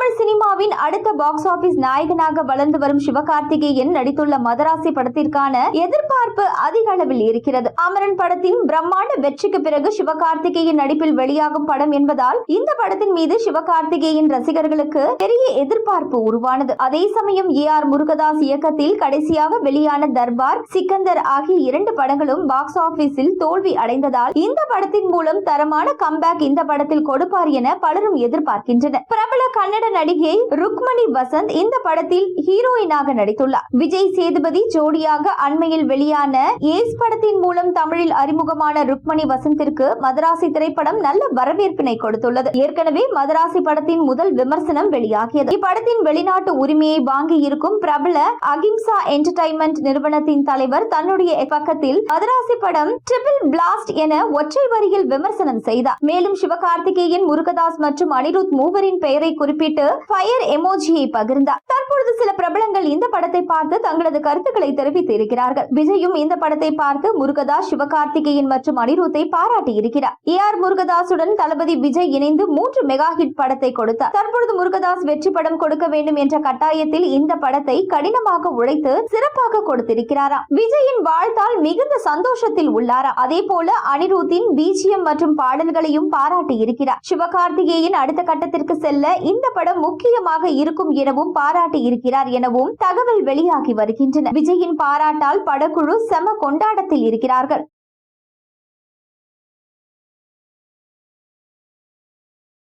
தமிழ் சினிமாவின் அடுத்த box office நாயகனாக வளர்ந்து வரும் சிவகார்த்திகேயன் நடித்துள்ள மதராசி படத்திற்கான எதிர்பார்ப்பு அதிக அளவில் இருக்கிறது. அமரன் படத்தின் பிரம்மாண்ட வெற்றிக்கு பிறகு சிவகார்த்திகேயன் நடிப்பில் வெளியாகும் படம் என்பதால் இந்த படத்தின் மீது சிவகார்த்திகேயன் ரசிகர்களுக்கு பெரிய எதிர்பார்ப்பு உருவானது. அதே சமயம் AR முருகதாஸ் இயக்கத்தில் கடைசியாக வெளியான தர்பார், சிக்கந்தர் ஆகிய 2 படங்களும் பாக்ஸ் ஆபீஸில் தோல்வி அடைந்ததால் இந்த படத்தின் மூலம் தரமான கம்பேக் இந்த படத்தில் கொடுப்பார் என பலரும் எதிர்பார்க்கின்றனர். பிரபல கன்னட நடிகை ருக்மணி வசந்த் இந்த படத்தில் ஹீரோயினாக நடித்துள்ளார். விஜய் சேதுபதி ஜோடியாக அண்மையில் வெளியான ஏஸ் படத்தின் மூலம் தமிழில் அறிமுகமான ருக்மணி வசந்திற்கு மதராசி திரைப்படம் நல்ல வரவேற்பினை கொடுத்துள்ளது. ஏற்கனவே மதராசி படத்தின் முதல் விமர்சனம் வெளியாகியது. இப்படத்தின் வெளிநாட்டு உரிமையை வாங்கி இருக்கும் பிரபல அகிம்சா என்டர்டைன்மெண்ட் நிறுவனத்தின் தலைவர் தன்னுடைய பக்கத்தில் மதராசி படம் ட்ரிபிள் பிளாஸ்ட் என ஒற்றை வரியில் விமர்சனம் செய்தார். மேலும் சிவகார்த்திகேயன், முருகதாஸ் மற்றும் அனிருத் மூவரின் பெயரை குறிப்பிட்டு ஃபயர் எமோஜியை பகிர்ந்தார். தற்பொழுது சில பிரபலங்கள் இந்த படத்தை பார்த்து தங்களது கருத்துக்களை தெரிவித்து இருக்கிறார்கள். விஜயும் இந்த படத்தை பார்த்து முருகதாஸ், சிவகார்த்திகேயன் மற்றும் அனிருத்தை பாராட்டி இருக்கிறார். AR முருகதாசுடன் தளபதி விஜய் இணைந்து 3 மெகா ஹிட் படத்தை கொடுத்தார். தற்பொழுது முருகதாஸ் வெற்றி படம் கொடுக்க வேண்டும் என்ற கட்டாயத்தில் இந்த படத்தை கடினமாக உழைத்து சிறப்பாக கொடுத்திருக்கிறாராம். விஜயின் வாழ்த்தால் மிகுந்த சந்தோஷத்தில் உள்ளாரா. அதே போல அனிருத்தின் BGM மற்றும் பாடல்களையும் பாராட்டி இருக்கிறார். சிவகார்த்திகேயன் அடுத்த கட்டத்திற்கு செல்ல இந்த படம் முக்கியமாக இருக்கும் எனவும் பாராட்டி இருக்கிறார் எனவும் தகவல் வெளியாகி வருகின்றன. விஜயின் பாராட்டால் படக்குழு செம கொண்டாட்டத்தில் இருக்கிறார்கள்.